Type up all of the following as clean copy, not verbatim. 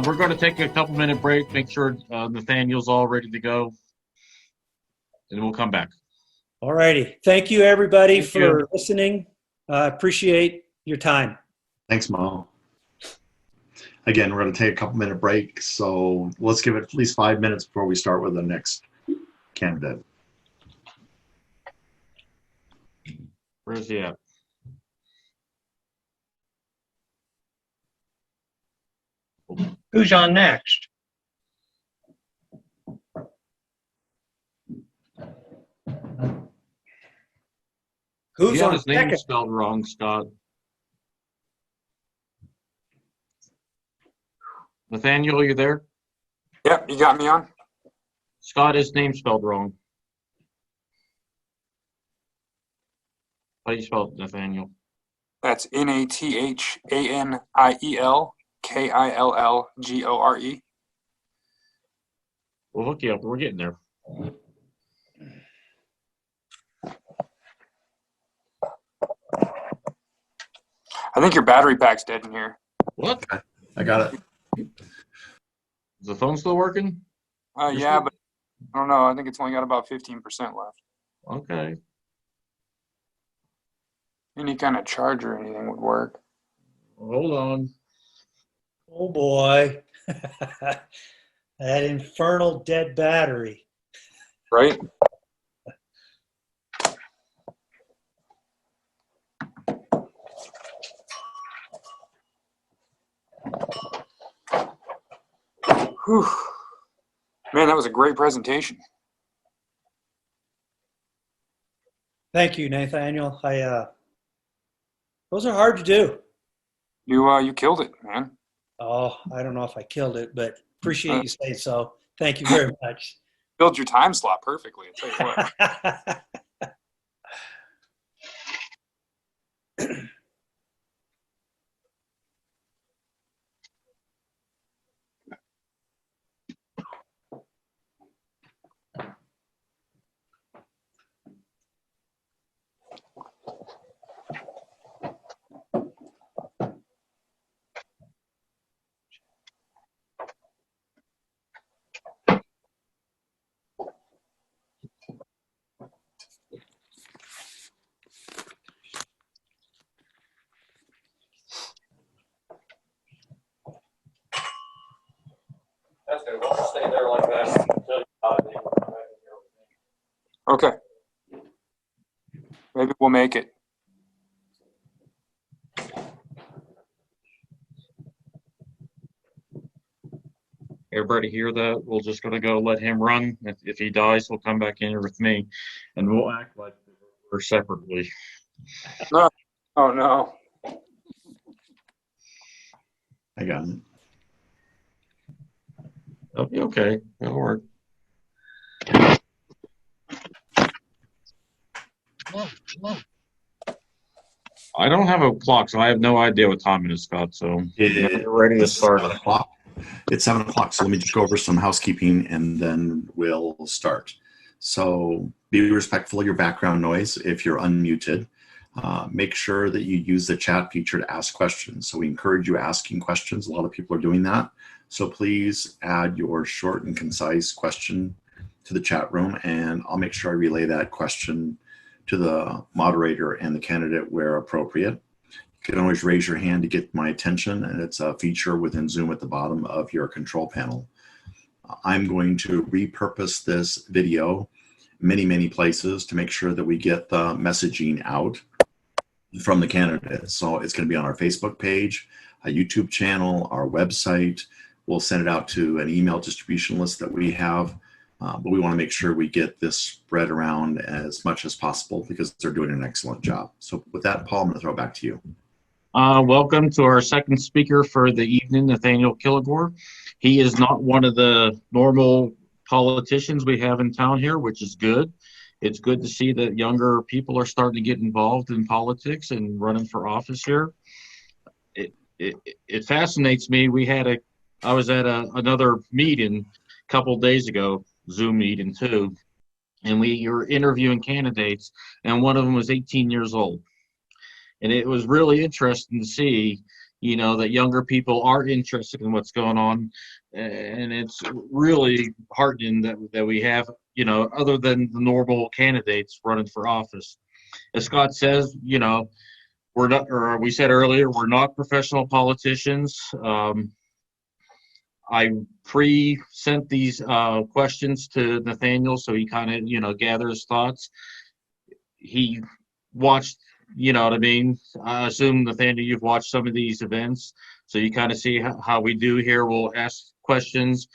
We're going to take a couple-minute break, make sure Nathaniel's all ready to go, and we'll come back. All righty. Thank you, everybody, Thank for you. listening. Appreciate your time. Thanks, Mo. Again, we're going to take a couple-minute break, so let's give it at least 5 minutes before we start with the next candidate. Where's he at? Who's on next? Who's You have on his name second? spelled wrong, Scott. Nathaniel, are you there? Yep, you got me on. Scott, his name spelled wrong. How do you spell it, Nathaniel? That's Nathaniel Killgore. We'll hook you up. We're getting there. I think your battery pack's dead in here. What? I got it. Is the phone still working? Yeah, but I don't know. I think it's only got about 15% left. Okay. Any kind of charger or anything would work. Hold on. Oh, boy. That infernal dead battery. Right? Whew. Man, that was a great presentation. Thank you, Nathaniel. Those are hard to do. You killed it, man. Oh, I don't know if I killed it, but appreciate you saying so. Thank you very much. Filled your time slot perfectly, I'll tell you what. That's good. We'll just stay there like that until you Okay. Maybe we'll make it. Everybody hear that? We're just going to go let him run. If he dies, he'll come back in here with me, and we'll act like we're separately. No. Oh, no. I got it. That'll be okay. That'll work. I don't have a clock, so I have no idea what time it is, Scott. So you're ready to start. 7 o'clock. It's 7 o'clock, so let me just go over some housekeeping and then we'll start. So be respectful of your background noise if you're unmuted. Make sure that you use the chat feature to ask questions. So we encourage you asking questions. A lot of people are doing that. So please add your short and concise question to the chat room, and I'll make sure I relay that question to the moderator and the candidate where appropriate. You can always raise your hand to get my attention, and it's a feature within Zoom at the bottom of your control panel. I'm going to repurpose this video many places to make sure that we get the messaging out from the candidates. So it's going to be on our Facebook page, a YouTube channel, our website. We'll send it out to an email distribution list that we have, but we want to make sure we get this spread around as much as possible because they're doing an excellent job. So with that, Paul, I'm going to throw it back to you. Welcome to our second speaker for the evening, Nathaniel Killgore. He is not one of the normal politicians we have in town here, which is good. It's good to see that younger people are starting to get involved in politics and running for office here. It fascinates me. I was at another meeting a couple days ago, Zoom meeting too, and we were interviewing candidates, and one of them was 18 years old. And it was really interesting to see, that younger people are interested in what's going on. And it's really heartening that we have, other than the normal candidates running for office. As Scott says, we're not, or we said earlier, we're not professional politicians. I pre-sent these questions to Nathaniel, so he kind of, gather his thoughts. He watched, what I mean? I assume, Nathaniel, you've watched some of these events, so you kind of see how we do here. We'll ask questions,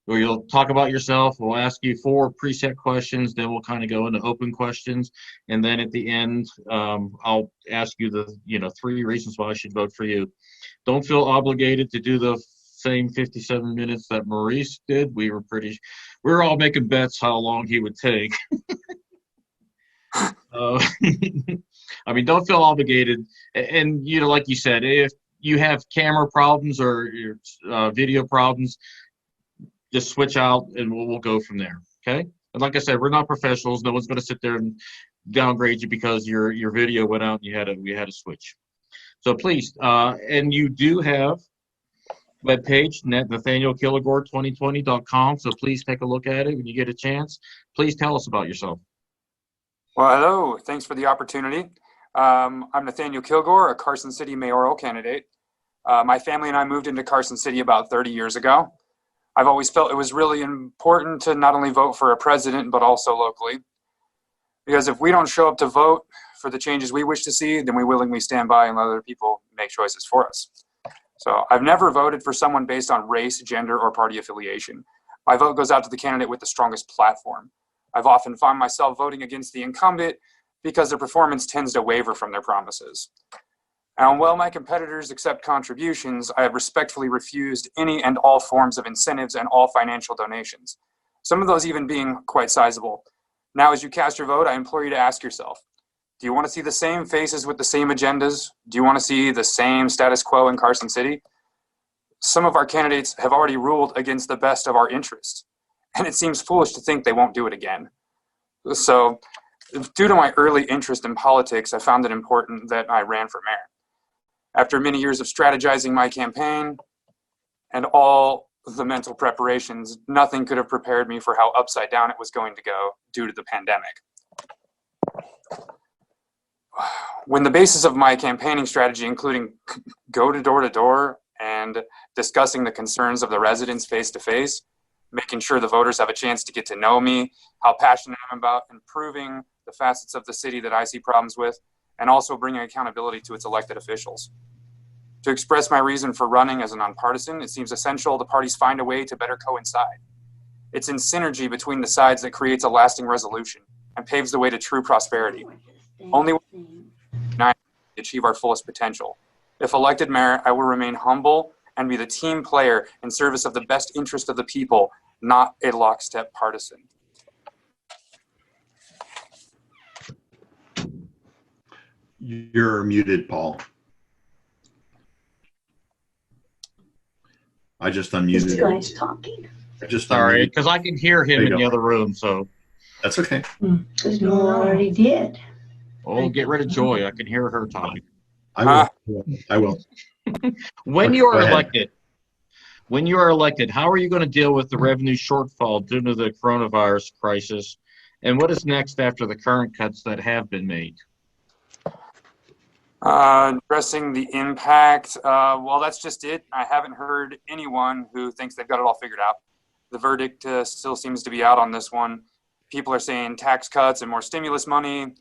or you'll talk about yourself. We'll ask you 4 preset questions, then we'll kind of go into open questions, and then at the end, I'll ask you the 3 reasons why I should vote for you. Don't feel obligated to do the same 57 minutes that Maurice did. We were all making bets how long he would take. I mean, don't feel obligated. And, like you said, if you have camera problems or video problems, just switch out and we'll go from there. Okay. And like I said, we're not professionals. No one's going to sit there and downgrade you because your video went out and we had to switch. So please, and you do have webpage, NathanielKillgore2020.com. So please take a look at it when you get a chance. Please tell us about yourself. Well, hello. Thanks for the opportunity. I'm Nathaniel Killgore, a Carson City mayoral candidate. My family and I moved into Carson City about 30 years ago. I've always felt it was really important to not only vote for a president, but also locally. Because if we don't show up to vote for the changes we wish to see, then we willingly stand by and let other people make choices for us. So I've never voted for someone based on race, gender, or party affiliation. My vote goes out to the candidate with the strongest platform. I've often found myself voting against the incumbent because their performance tends to waver from their promises. And while my competitors accept contributions, I have respectfully refused any and all forms of incentives and all financial donations, some of those even being quite sizable. Now, as you cast your vote, I implore you to ask yourself, do you want to see the same faces with the same agendas? Do you want to see the same status quo in Carson City? Some of our candidates have already ruled against the best of our interests, and it seems foolish to think they won't do it again. So, due to my early interest in politics, I found it important that I ran for mayor. After many years of strategizing my campaign and all the mental preparations, nothing could have prepared me for how upside down it was going to go due to the pandemic. When the basis of my campaigning strategy, including go to door and discussing the concerns of the residents face to face, making sure the voters have a chance to get to know me, how passionate I'm about improving the facets of the city that I see problems with, and also bringing accountability to its elected officials. To express my reason for running as a nonpartisan, it seems essential the parties find a way to better coincide. It's in synergy between the sides that creates a lasting resolution and paves the way to true prosperity. Only when we achieve our fullest potential. If elected mayor, I will remain humble and be the team player in service of the best interest of the people, not a lockstep partisan. You're muted, Paul. I just unmuted. This guy's talking. Sorry, because I can hear him in the other room, so. That's okay. Because no one already did. Oh, get rid of Joy. I can hear her talking. I will. When you are elected, how are you going to deal with the revenue shortfall due to the coronavirus crisis? And what is next after the current cuts that have been made? Addressing the impact, well, that's just it. I haven't heard anyone who thinks they've got it all figured out. The verdict still seems to be out on this one. People are saying tax cuts and more stimulus money.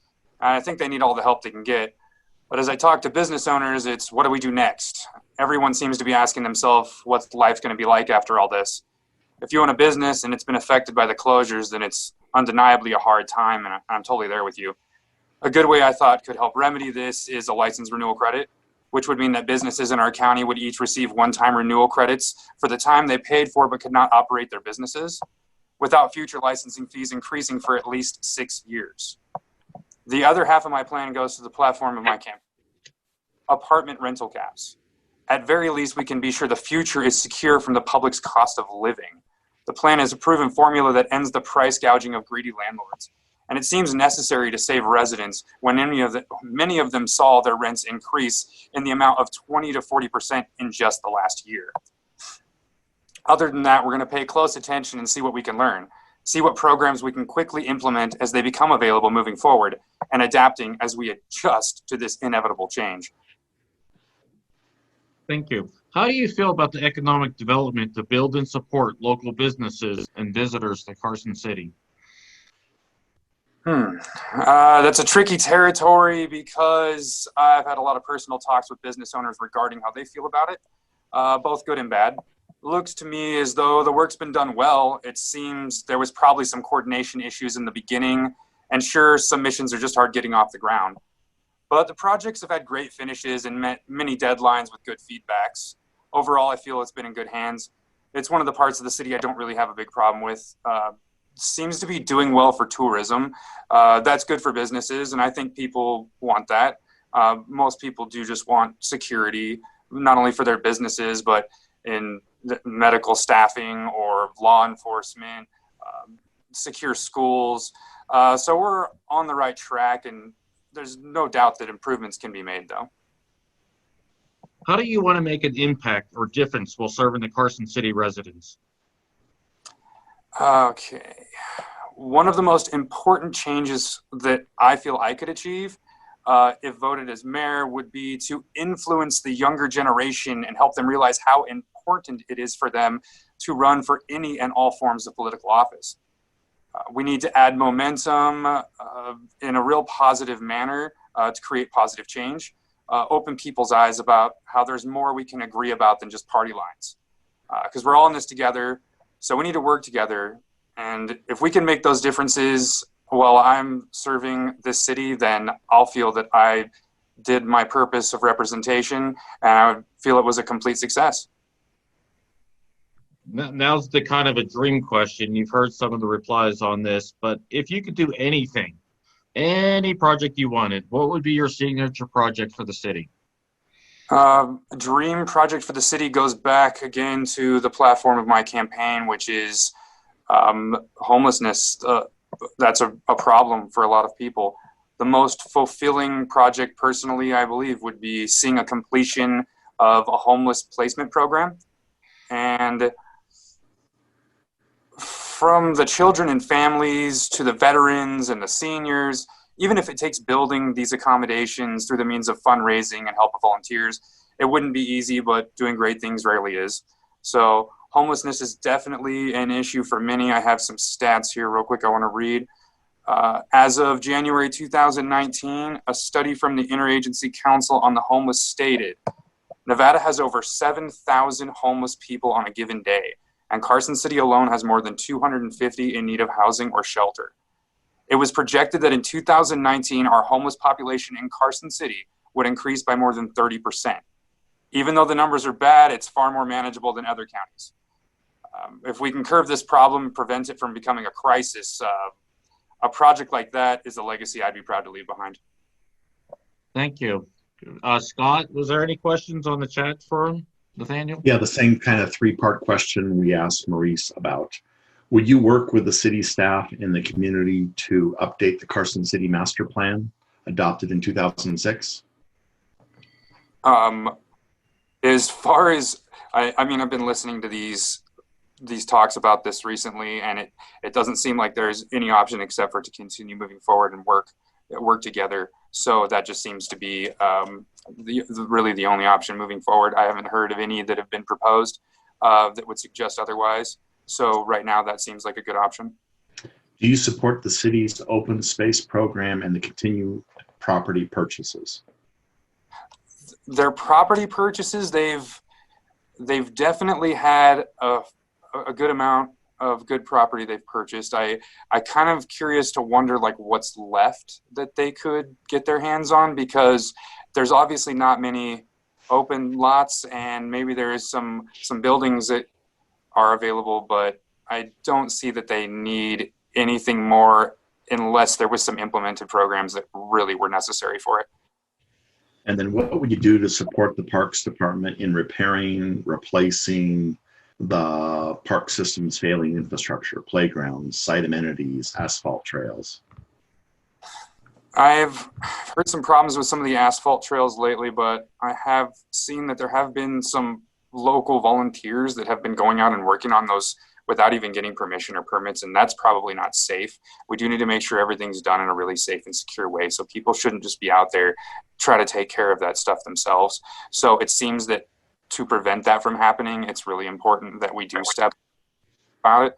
I think they need all the help they can get. But as I talk to business owners, it's what do we do next? Everyone seems to be asking themselves what's life going to be like after all this. If you own a business and it's been affected by the closures, then it's undeniably a hard time, and I'm totally there with you. A good way I thought could help remedy this is a license renewal credit, which would mean that businesses in our county would each receive one-time renewal credits for the time they paid for but could not operate their businesses, without future licensing fees increasing for at least 6 years. The other half of my plan goes to the platform of my campaign. Apartment rental caps. At very least, we can be sure the future is secure from the public's cost of living. The plan is a proven formula that ends the price gouging of greedy landlords and it seems necessary to save residents when many of them saw their rents increase in the amount of 20 to 40% in just the last year. Other than that, we're going to pay close attention and see what we can learn, see what programs we can quickly implement as they become available moving forward, and adapting as we adjust to this inevitable change. Thank you. How do you feel about the economic development to build and support local businesses and visitors to Carson City? That's a tricky territory because I've had a lot of personal talks with business owners regarding how they feel about it, both good and bad. Looks to me as though the work's been done well. It seems there was probably some coordination issues in the beginning, and sure, some missions are just hard getting off the ground. But the projects have had great finishes and met many deadlines with good feedbacks. Overall, I feel it's been in good hands. It's one of the parts of the city I don't really have a big problem with. Seems to be doing well for tourism. That's good for businesses, and I think people want that. Most people do just want security, not only for their businesses, but in medical staffing or law enforcement, secure schools. So we're on the right track, and there's no doubt that improvements can be made, though. How do you want to make an impact or difference while serving the Carson City residents? Okay. One of the most important changes that I feel I could achieve if voted as mayor would be to influence the younger generation and help them realize how important it is for them to run for any and all forms of political office. We need to add momentum in a real positive manner to create positive change, open people's eyes about how there's more we can agree about than just party lines. Because we're all in this together, so we need to work together. And if we can make those differences while I'm serving this city, then I'll feel that I did my purpose of representation, and I would feel it was a complete success. Now's the kind of a dream question. You've heard some of the replies on this, but if you could do anything, any project you wanted, what would be your signature project for the city? A dream project for the city goes back again to the platform of my campaign, which is homelessness. That's a problem for a lot of people. The most fulfilling project personally, I believe, would be seeing a completion of a homeless placement program. And from the children and families to the veterans and the seniors, even if it takes building these accommodations through the means of fundraising and help of volunteers, it wouldn't be easy, but doing great things rarely is. So homelessness is definitely an issue for many. I have some stats here real quick I want to read. As of January 2019, a study from the Interagency Council on the Homeless stated, Nevada has over 7,000 homeless people on a given day, and Carson City alone has more than 250 in need of housing or shelter. It was projected that in 2019, our homeless population in Carson City would increase by more than 30%. Even though the numbers are bad, it's far more manageable than other counties. If we can curb this problem and prevent it from becoming a crisis, a project like that is a legacy I'd be proud to leave behind. Thank you. Scott, was there any questions on the chat for him, Nathaniel? Yeah, the same kind of three-part question we asked Maurice about. Would you work with the city staff in the community to update the Carson City Master Plan adopted in 2006? As far as, I mean, I've been listening to these talks about this recently, and it doesn't seem like there's any option except for to continue moving forward and work together. So that just seems to be really the only option moving forward. I haven't heard of any that have been proposed that would suggest otherwise. So right now that seems like a good option. Do you support the city's open space program and the continued property purchases? Their property purchases, they've definitely had a good amount of good property they've purchased. I kind of curious to wonder like what's left that they could get their hands on, because there's obviously not many open lots, and maybe there is some buildings that are available, but I don't see that they need anything more unless there was some implemented programs that really were necessary for it. And then what would you do to support the Parks Department in repairing, replacing the park system's failing infrastructure, playgrounds, site amenities, asphalt trails? I've heard some problems with some of the asphalt trails lately, but I have seen that there have been some local volunteers that have been going out and working on those without even getting permission or permits, and that's probably not safe. We do need to make sure everything's done in a really safe and secure way, so people shouldn't just be out there try to take care of that stuff themselves. So it seems that to prevent that from happening, it's really important that we do step about it,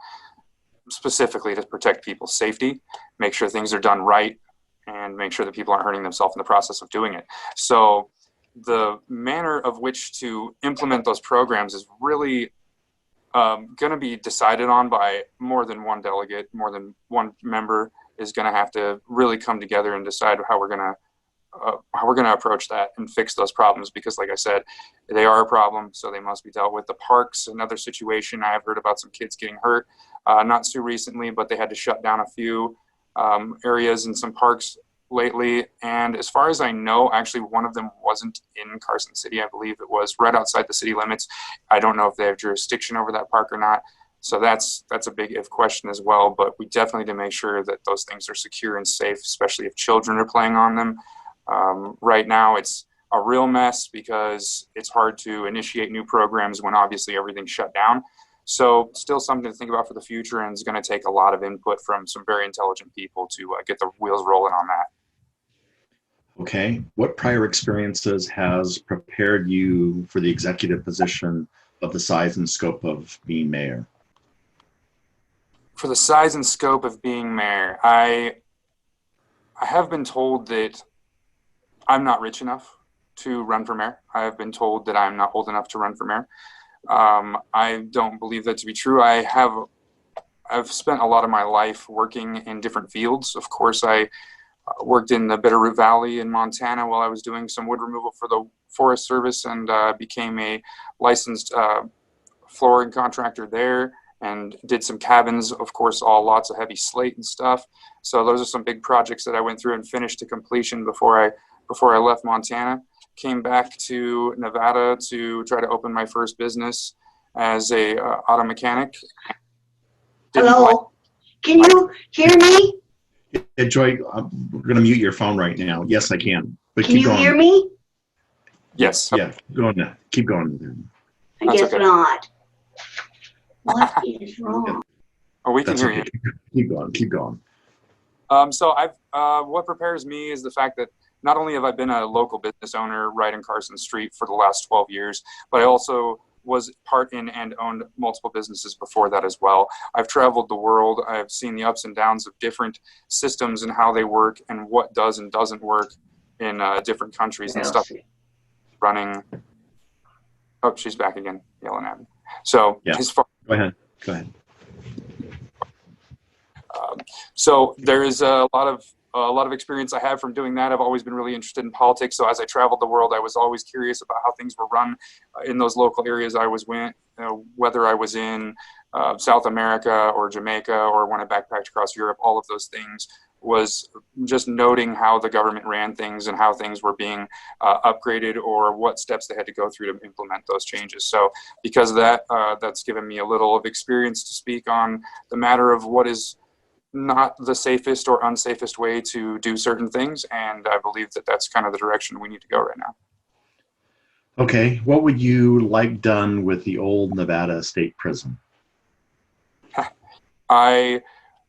specifically to protect people's safety, make sure things are done right, and make sure that people aren't hurting themselves in the process of doing it. So the manner of which to implement those programs is really going to be decided on by more than one delegate, more than one member is going to have to really come together and decide how we're going to approach that and fix those problems, because like I said, they are a problem, so they must be dealt with. The parks, another situation. I have heard about some kids getting hurt, not too recently, but they had to shut down a few areas in some parks lately. And as far as I know, actually one of them wasn't in Carson City. I believe it was right outside the city limits. I don't know if they have jurisdiction over that park or not. So that's a big if question as well, but we definitely need to make sure that those things are secure and safe, especially if children are playing on them. Right now it's a real mess because it's hard to initiate new programs when obviously everything's shut down. So still something to think about for the future, and it's going to take a lot of input from some very intelligent people to get the wheels rolling on that. Okay. What prior experiences has prepared you for the executive position of the size and scope of being mayor? For the size and scope of being mayor, I have been told that I'm not rich enough to run for mayor. I have been told that I'm not old enough to run for mayor. I don't believe that to be true. I've spent a lot of my life working in different fields. Of course, I worked in the Bitterroot Valley in Montana while I was doing some wood removal for the Forest Service, and became a licensed flooring contractor there, and did some cabins, of course, all lots of heavy slate and stuff. So those are some big projects that I went through and finished to completion before I left Montana. Came back to Nevada to try to open my first business as a auto mechanic. Hello? Can you hear me? Yeah, Joy, we're going to mute your phone right now. Yes, I can. But Can keep you going. hear me? Yes. Yeah, go on now. Keep going. I That's guess okay. not. What is wrong? Oh, we can That's hear okay. you. Keep going. Keep going. So what prepares me is the fact that not only have I been a local business owner right in Carson Street for the last 12 years, but I also was part in and owned multiple businesses before that as well. I've traveled the world. I've seen the ups and downs of different systems and how they work and what does and doesn't work in different countries and stuff. Running. Oh, she's back again, yelling at me. So Yeah. as far Go ahead. So there is a lot of experience I have from doing that. I've always been really interested in politics. So as I traveled the world, I was always curious about how things were run in those local areas I was in, whether I was in South America or Jamaica or when I backpacked across Europe. All of those things was just noting how the government ran things and how things were being upgraded or what steps they had to go through to implement those changes. So because of that, that's given me a little of experience to speak on the matter of what is not the safest or unsafest way to do certain things. And I believe that that's kind of the direction we need to go right now. Okay. What would you like done with the old Nevada State Prison? I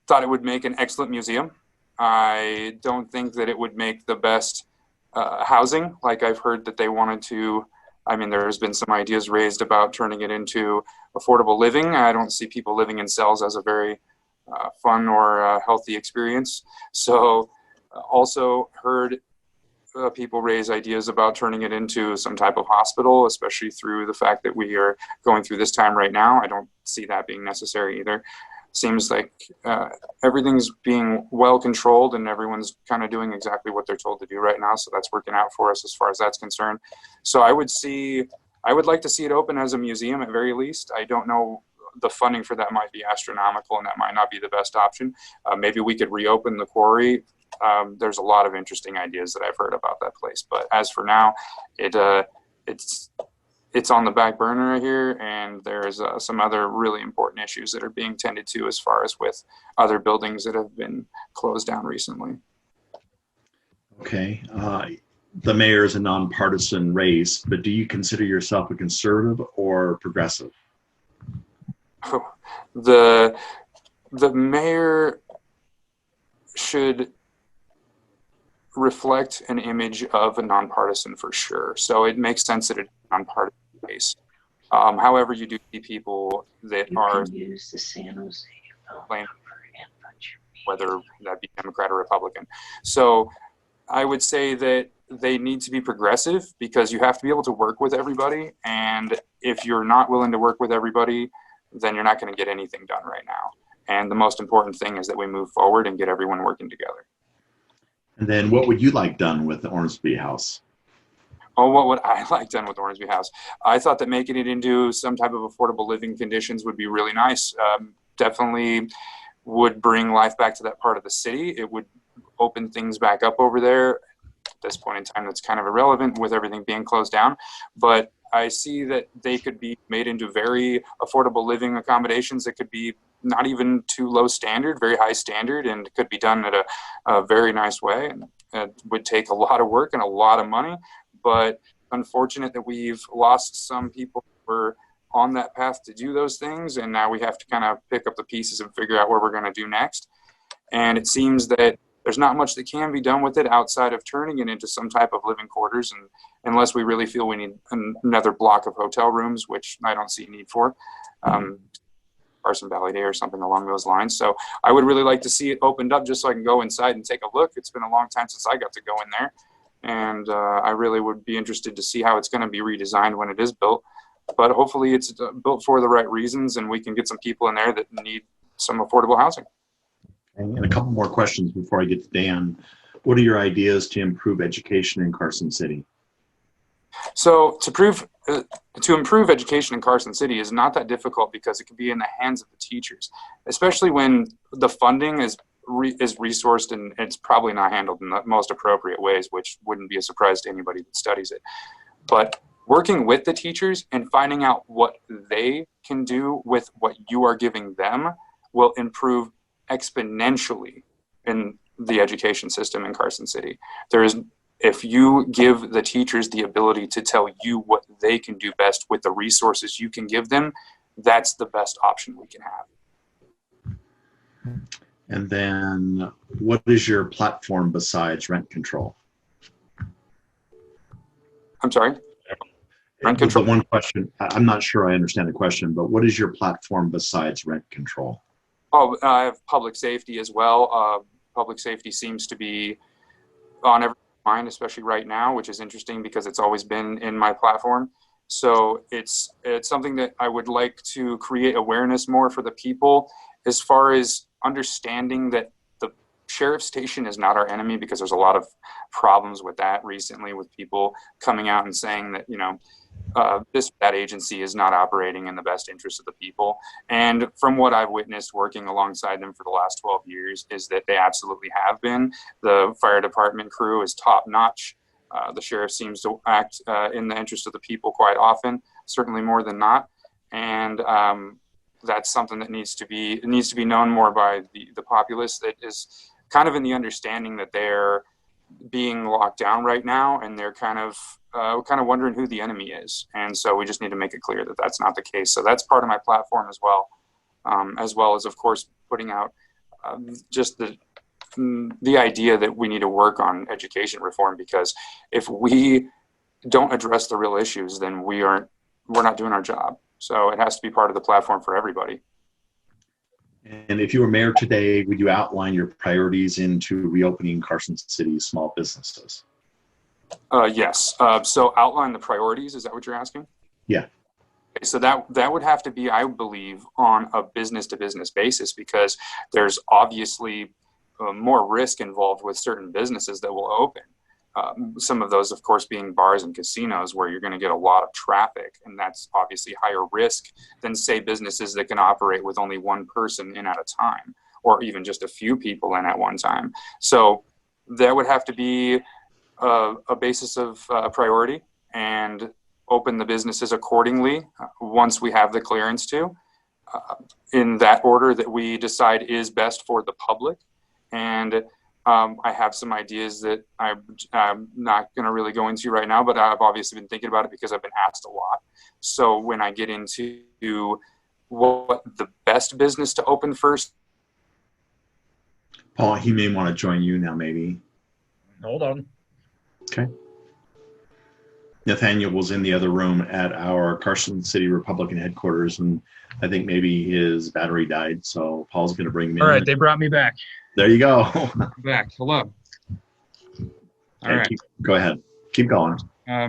thought it would make an excellent museum. I don't think that it would make the best housing. Like I've heard that they wanted to, I mean, there's been some ideas raised about turning it into affordable living. I don't see people living in cells as a very fun or healthy experience. So also heard people raise ideas about turning it into some type of hospital, especially through the fact that we are going through this time right now. I don't see that being necessary either. Seems like everything's being well controlled and everyone's kind of doing exactly what they're told to do right now. So that's working out for us as far as that's concerned. So I would like to see it open as a museum at very least. I don't know, the funding for that might be astronomical and that might not be the best option. Maybe we could reopen the quarry. There's a lot of interesting ideas that I've heard about that place, but as for now, it's on the back burner here, and there's some other really important issues that are being tended to as far as with other buildings that have been closed down recently. Okay. The mayor is a nonpartisan race, but do you consider yourself a conservative or progressive? The mayor should reflect an image of a nonpartisan for sure. So it makes sense that it's a nonpartisan race. However, you do see people that are use the San Jose claim whether that be Democrat or Republican. So I would say that they need to be progressive because you have to be able to work with everybody. And if you're not willing to work with everybody, then you're not going to get anything done right now. And the most important thing is that we move forward and get everyone working together. And then what would you like done with the Hornsby House? Oh, what would I like done with Hornsby House? I thought that making it into some type of affordable living conditions would be really nice. Definitely would bring life back to that part of the city. It would open things back up over there. At this point in time, that's kind of irrelevant with everything being closed down. But I see that they could be made into very affordable living accommodations that could be not even too low standard, very high standard, and could be done at a very nice way. And it would take a lot of work and a lot of money, but unfortunate that we've lost some people who were on that path to do those things, and now we have to kind of pick up the pieces and figure out what we're going to do next. And it seems that there's not much that can be done with it outside of turning it into some type of living quarters, and unless we really feel we need another block of hotel rooms, which I don't see a need for, Carson Valley Day or something along those lines. So I would really like to see it opened up just so I can go inside and take a look. It's been a long time since I got to go in there, and I really would be interested to see how it's going to be redesigned when it is built. But hopefully it's built for the right reasons, and we can get some people in there that need some affordable housing. And a couple more questions before I get to Dan. What are your ideas to improve education in Carson City? So to improve education in Carson City is not that difficult because it can be in the hands of the teachers, especially when the funding is resourced and it's probably not handled in the most appropriate ways, which wouldn't be a surprise to anybody that studies it. But working with the teachers and finding out what they can do with what you are giving them will improve exponentially in the education system in Carson City. If you give the teachers the ability to tell you what they can do best with the resources you can give them, that's the best option we can have. And then what is your platform besides rent control? I'm sorry? Rent control? The one question, I'm not sure I understand the question, but what is your platform besides rent control? Oh, I have public safety as well. Public safety seems to be on everyone's mind, especially right now, which is interesting because it's always been in my platform. So it's something that I would like to create awareness more for the people as far as understanding that the sheriff's station is not our enemy, because there's a lot of problems with that recently with people coming out and saying that, that agency is not operating in the best interest of the people. And from what I've witnessed working alongside them for the last 12 years is that they absolutely have been. The fire department crew is top notch. The sheriff seems to act in the interest of the people quite often, certainly more than not. And that's something that needs to be known more by the populace, that is kind of in the understanding that they're being locked down right now, and they're kind of wondering who the enemy is. And so we just need to make it clear that that's not the case. So that's part of my platform as well as of course putting out just the idea that we need to work on education reform, because if we don't address the real issues, then we're not doing our job. So it has to be part of the platform for everybody. And if you were mayor today, would you outline your priorities into reopening Carson City small businesses? Yes. So outline the priorities. Is that what you're asking? Yeah. Okay, so that would have to be, I believe, on a business-to-business basis, because there's obviously more risk involved with certain businesses that will open. Some of those, of course, being bars and casinos, where you're going to get a lot of traffic, and that's obviously higher risk than, say, businesses that can operate with only one person in at a time, or even just a few people in at one time. So that would have to be a basis of priority, and open the businesses accordingly once we have the clearance to, in that order that we decide is best for the public. And I have some ideas that I'm not going to really go into right now, but I've obviously been thinking about it because I've been asked a lot. So when I get into what the best business to open first. Paul, he may want to join you now, maybe. Hold on. Okay. Nathaniel was in the other room at our Carson City Republican headquarters, and I think maybe his battery died, so Paul's going to bring him in. All right, they brought me back. There you go. Back. Hello. All right. Go ahead. Keep going.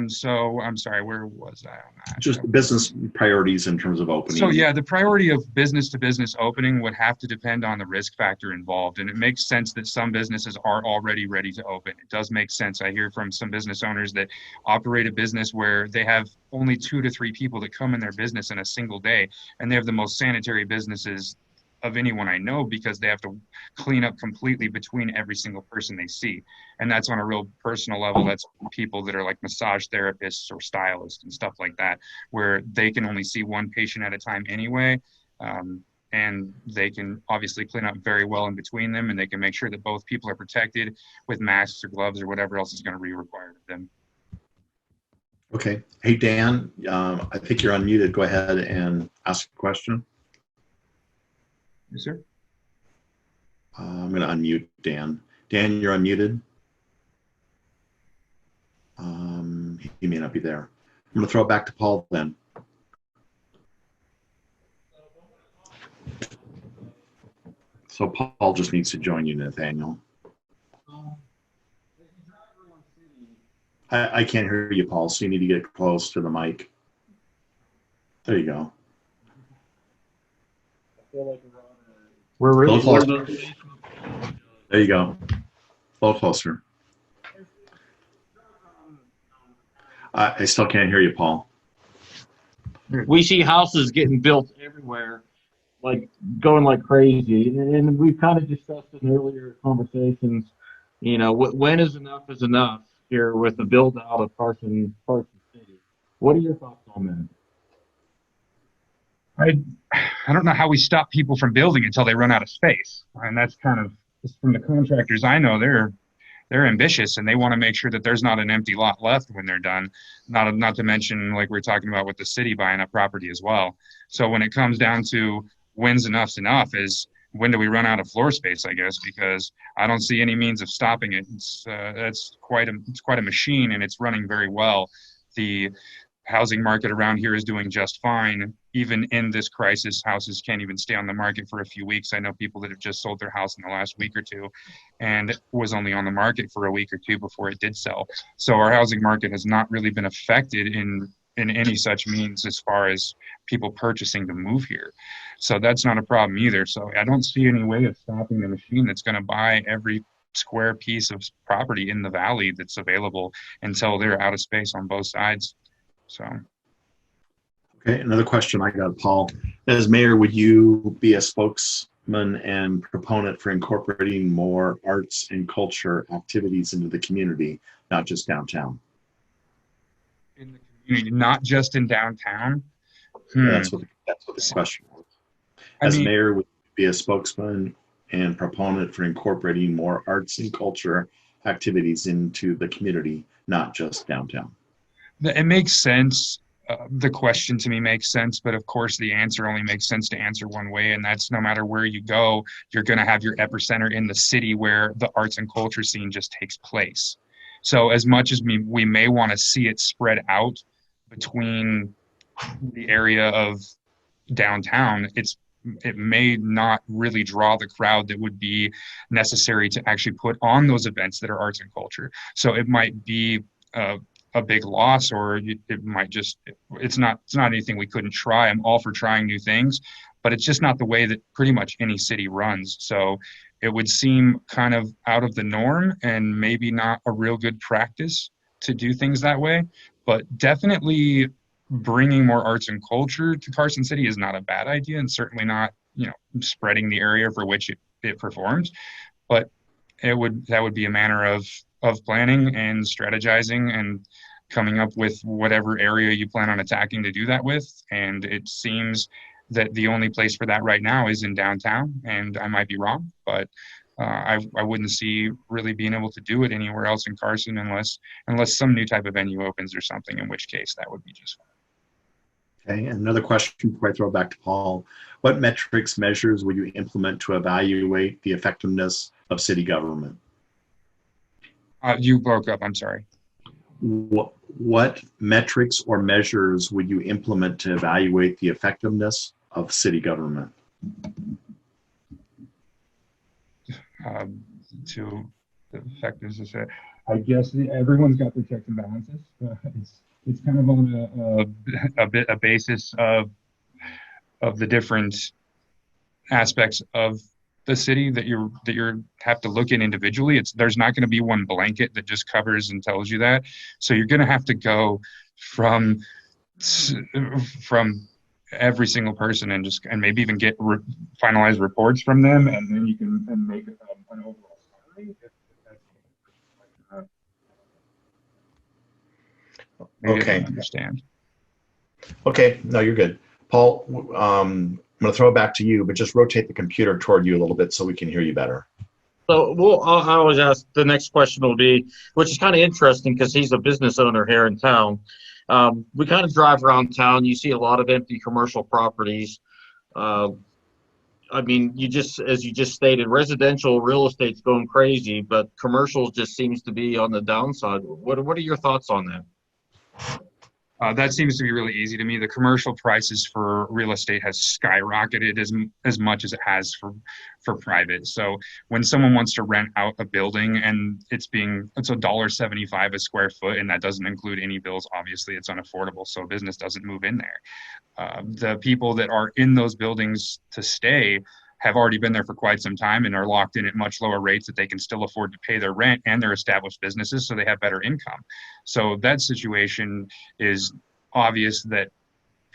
So I'm sorry, where was I on that? Just business priorities in terms of opening. So yeah, the priority of business to business opening would have to depend on the risk factor involved. And it makes sense that some businesses are already ready to open. It does make sense. I hear from some business owners that operate a business where they have only 2 to 3 people that come in their business in a single day. And they have the most sanitary businesses of anyone I know because they have to clean up completely between every single person they see. And that's on a real personal level. That's people that are like massage therapists or stylists and stuff like that, where they can only see one patient at a time anyway. And they can obviously clean up very well in between them, and they can make sure that both people are protected with masks or gloves or whatever else is going to be required of them. Okay. Hey, Dan, I think you're unmuted. Go ahead and ask a question. Yes, sir. I'm going to unmute Dan. Dan, you're unmuted. He may not be there. I'm going to throw it back to Paul then. So Paul just needs to join you, Nathaniel. I can't hear you, Paul, so you need to get close to the mic. There you go. We're really Close. close. There you go. A little closer. I still can't hear you, Paul. We see houses getting built everywhere, like going like crazy. And we've kind of discussed in earlier conversations, you know, when is enough here with the build out of Carson City. What are your thoughts on that? I don't know how we stop people from building until they run out of space. And that's kind of, from the contractors I know, they're ambitious and they want to make sure that there's not an empty lot left when they're done. Not to mention, like we're talking about with the city buying up property as well. So when it comes down to when's enough's enough is when do we run out of floor space, I guess, because I don't see any means of stopping it. It's quite a machine and it's running very well. The housing market around here is doing just fine. Even in this crisis, houses can't even stay on the market for a few weeks. I know people that have just sold their house in the last week or two and was only on the market for a week or two before it did sell. So our housing market has not really been affected in any such means as far as people purchasing to move here. So that's not a problem either. So I don't see any way of stopping the machine that's going to buy every square piece of property in the valley that's available until they're out of space on both sides. So, okay, another question I got, Paul. As mayor, would you be a spokesman and proponent for incorporating more arts and culture activities into the community, not just downtown? in the community, not just in downtown. That's what the question was. As mayor, would you be a spokesman and proponent for incorporating more arts and culture activities into the community, not just downtown? It makes sense. The question to me makes sense, but of course the answer only makes sense to answer one way, and that's no matter where you go, you're going to have your epicenter in the city where the arts and culture scene just takes place. So as much as we may want to see it spread out between the area of downtown, it may not really draw the crowd that would be necessary to actually put on those events that are arts and culture. So it might be a big loss, or it might just, it's not anything we couldn't try. I'm all for trying new things, but it's just not the way that pretty much any city runs. So it would seem kind of out of the norm and maybe not a real good practice to do things that way, but definitely bringing more arts and culture to Carson City is not a bad idea, and certainly not, spreading the area for which it performs, but that would be a manner of planning and strategizing and coming up with whatever area you plan on attacking to do that with. And it seems that the only place for that right now is in downtown, and I might be wrong, but I wouldn't see really being able to do it anywhere else in Carson unless some new type of venue opens or something, in which case that would be just fine. Okay, and another question before I throw it back to Paul. What metrics, measures will you implement to evaluate the effectiveness of city government? You broke up, I'm sorry. What metrics or measures would you implement to evaluate the effectiveness of city government? To the effectiveness, I guess everyone's got their checks and balances. It's kind of on a basis of the different aspects of the city that you have to look at individually. There's not going to be one blanket that just covers and tells you that. So you're going to have to go from every single person and maybe even get finalized reports from them, and then you can make an overall summary. Okay. I understand. Okay, no, you're good. Paul, I'm going to throw it back to you, but just rotate the computer toward you a little bit so we can hear you better. So I always ask, the next question will be, which is kind of interesting because he's a business owner here in town. We kind of drive around town. You see a lot of empty commercial properties. I mean, as you just stated, residential real estate's going crazy, but commercial just seems to be on the downside. What are your thoughts on that? That seems to be really easy to me. The commercial prices for real estate has skyrocketed as much as it has for private. So when someone wants to rent out a building and it's $1.75 a square foot, and that doesn't include any bills, obviously it's unaffordable. So business doesn't move in there. The people that are in those buildings to stay have already been there for quite some time and are locked in at much lower rates that they can still afford to pay their rent, and they're established businesses, so they have better income. So that situation is obvious that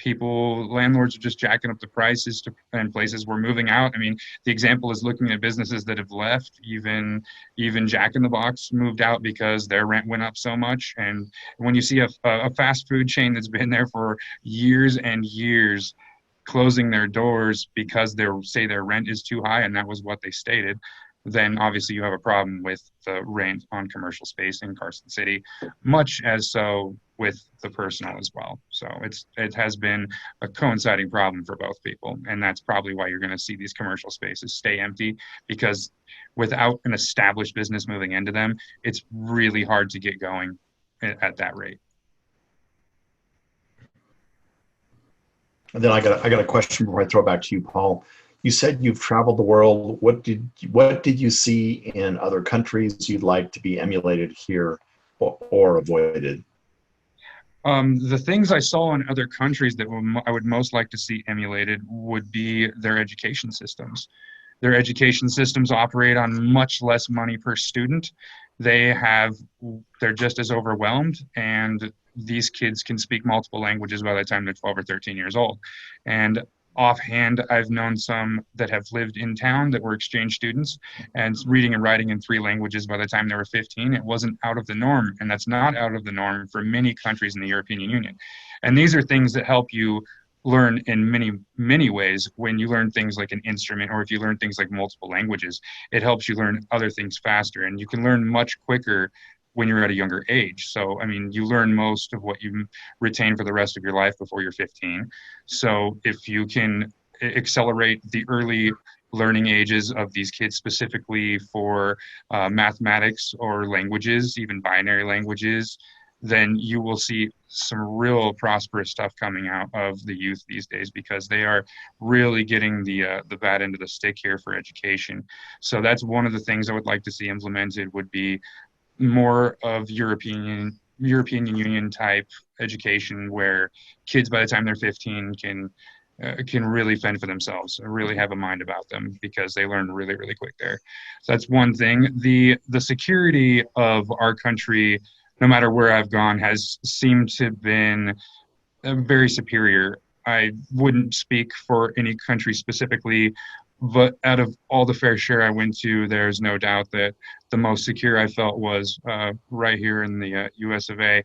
landlords are just jacking up the prices and places we're moving out. I mean, the example is looking at businesses that have left. Even Jack in the Box moved out because their rent went up so much. And when you see a fast food chain that's been there for years and years closing their doors because say their rent is too high, and that was what they stated, then obviously you have a problem with the rent on commercial space in Carson City, much as so with the personal as well. So it has been a coinciding problem for both people, and that's probably why you're going to see these commercial spaces stay empty, because without an established business moving into them, it's really hard to get going at that rate. And then I got a question before I throw it back to you, Paul. You said you've traveled the world. What did you see in other countries you'd like to be emulated here or avoided? The things I saw in other countries that I would most like to see emulated would be their education systems. Their education systems operate on much less money per student. They're just as overwhelmed, and these kids can speak multiple languages by the time they're 12 or 13 years old. And offhand, I've known some that have lived in town that were exchange students and reading and writing in 3 languages by the time they were 15. It wasn't out of the norm, and that's not out of the norm for many countries in the European Union. And these are things that help you learn in many, many ways. When you learn things like an instrument, or if you learn things like multiple languages, it helps you learn other things faster, and you can learn much quicker when you're at a younger age. So, I mean, you learn most of what you retain for the rest of your life before you're 15. So if you can accelerate the early learning ages of these kids, specifically for mathematics or languages, even binary languages, then you will see some real prosperous stuff coming out of the youth these days, because they are really getting the bad end of the stick here for education. So that's one of the things I would like to see implemented, would be more of European Union type education, where kids by the time they're 15 can really fend for themselves, really have a mind about them, because they learn really, really quick there. So that's one thing. The security of our country, no matter where I've gone, has seemed to have been very superior. I wouldn't speak for any country specifically, but out of all the fair share I went to, there's no doubt that the most secure I felt was right here in the US of A.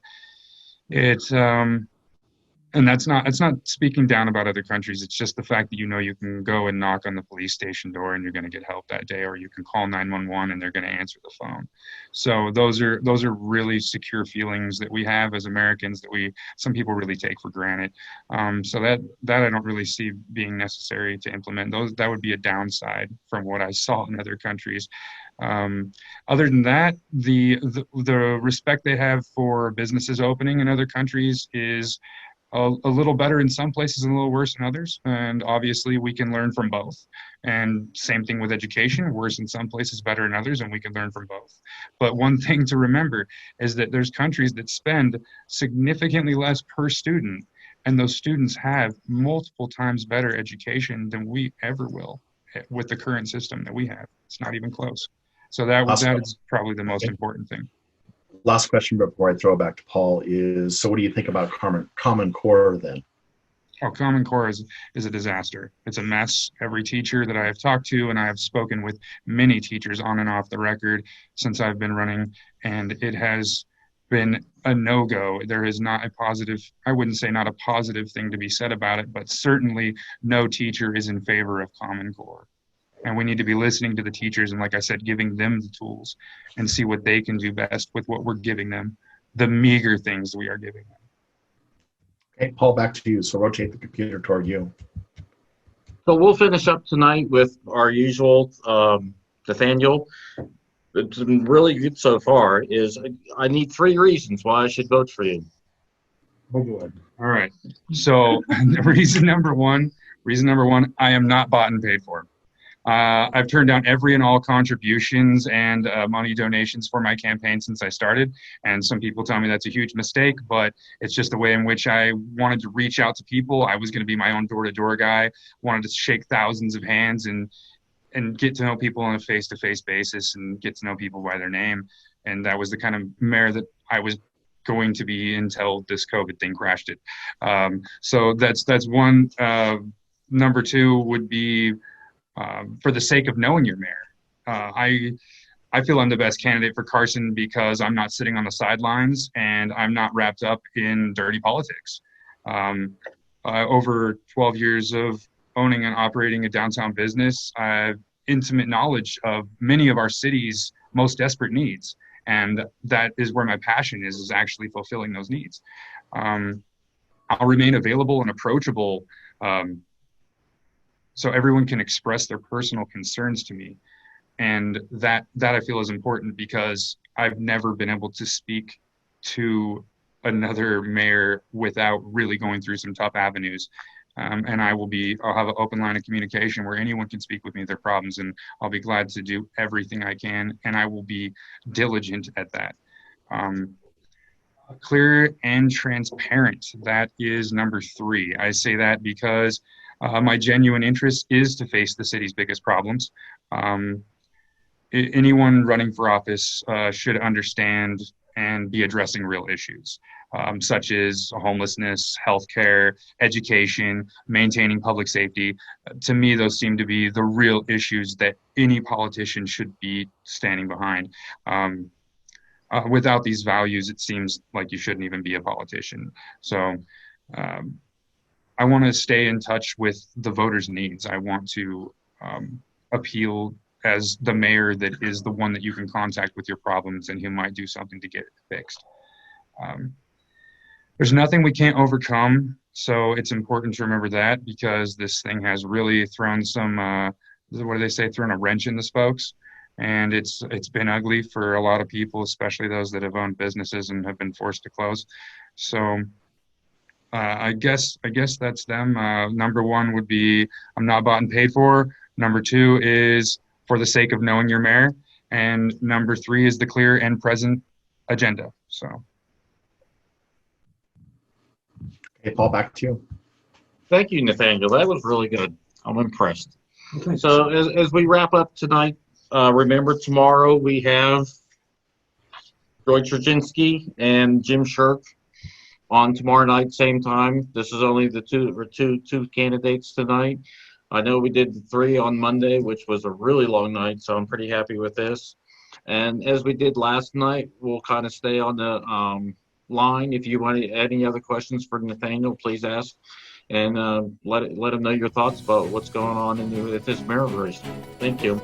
and that's not, it's not speaking down about other countries. It's just the fact that you can go and knock on the police station door and you're going to get help that day, or you can call 911 and they're going to answer the phone. So those are really secure feelings that we have as Americans that some people really take for granted. So that I don't really see being necessary to implement. That would be a downside from what I saw in other countries. Other than that, the respect they have for businesses opening in other countries is a little better in some places and a little worse in others. And obviously we can learn from both. And same thing with education, worse in some places, better in others, and we can learn from both. But one thing to remember is that there's countries that spend significantly less per student, and those students have multiple times better education than we ever will with the current system that we have. It's not even close. So that is probably the most important thing. Last question before I throw it back to Paul is, so what do you think about Common Core then? Oh, Common Core is a disaster. It's a mess. Every teacher that I have talked to, and I have spoken with many teachers on and off the record since I've been running, and it has been a no-go. There is not a positive, I wouldn't say not a positive thing to be said about it, but certainly no teacher is in favor of Common Core. And we need to be listening to the teachers and, like I said, giving them the tools and see what they can do best with what we're giving them, the meager things we are giving them. Okay, Paul, back to you. So rotate the computer toward you. So we'll finish up tonight with our usual, Nathaniel. It's been really good so far. I need 3 reasons why I should vote for you. Oh boy. All right. So reason number one, I am not bought and paid for. I've turned down every and all contributions and money donations for my campaign since I started. And some people tell me that's a huge mistake, but it's just the way in which I wanted to reach out to people. I was going to be my own door-to-door guy, wanted to shake thousands of hands and get to know people on a face-to-face basis and get to know people by their name. And that was the kind of mayor that I was going to be until this COVID thing crashed it. So that's one. Number 2 would be, for the sake of knowing your mayor. I feel I'm the best candidate for Carson because I'm not sitting on the sidelines and I'm not wrapped up in dirty politics. Over 12 years of owning and operating a downtown business, I have intimate knowledge of many of our city's most desperate needs. And that is where my passion is actually fulfilling those needs. I'll remain available and approachable so everyone can express their personal concerns to me. And that I feel is important because I've never been able to speak to another mayor without really going through some tough avenues. And I'll have an open line of communication where anyone can speak with me their problems, and I'll be glad to do everything I can, and I will be diligent at that. Clear and transparent, that is number 3. I say that because my genuine interest is to face the city's biggest problems. Anyone running for office should understand and be addressing real issues, such as homelessness, healthcare, education, maintaining public safety. To me, those seem to be the real issues that any politician should be standing behind. Without these values, it seems like you shouldn't even be a politician. So I want to stay in touch with the voters' needs. I want to appeal as the mayor that is the one that you can contact with your problems and who might do something to get it fixed. There's nothing we can't overcome, so it's important to remember that because this thing has really thrown some, what do they say, thrown a wrench in the spokes. And it's been ugly for a lot of people, especially those that have owned businesses and have been forced to close. So I guess that's them. Number 1 would be I'm not bought and paid for. Number 2 is for the sake of knowing your mayor. And number 3 is the clear and present agenda. So. Okay, Paul, back to you. Thank you, Nathaniel. That was really good. I'm impressed. So as we wrap up tonight, remember tomorrow we have Joy Trzynski and Jim Shirk on tomorrow night, same time. This is only the two candidates tonight. I know we did the 3 on Monday, which was a really long night, so I'm pretty happy with this. And as we did last night, we'll kind of stay on the line. If you want any other questions for Nathaniel, please ask, and let him know your thoughts about what's going on with this mayor race. Thank you.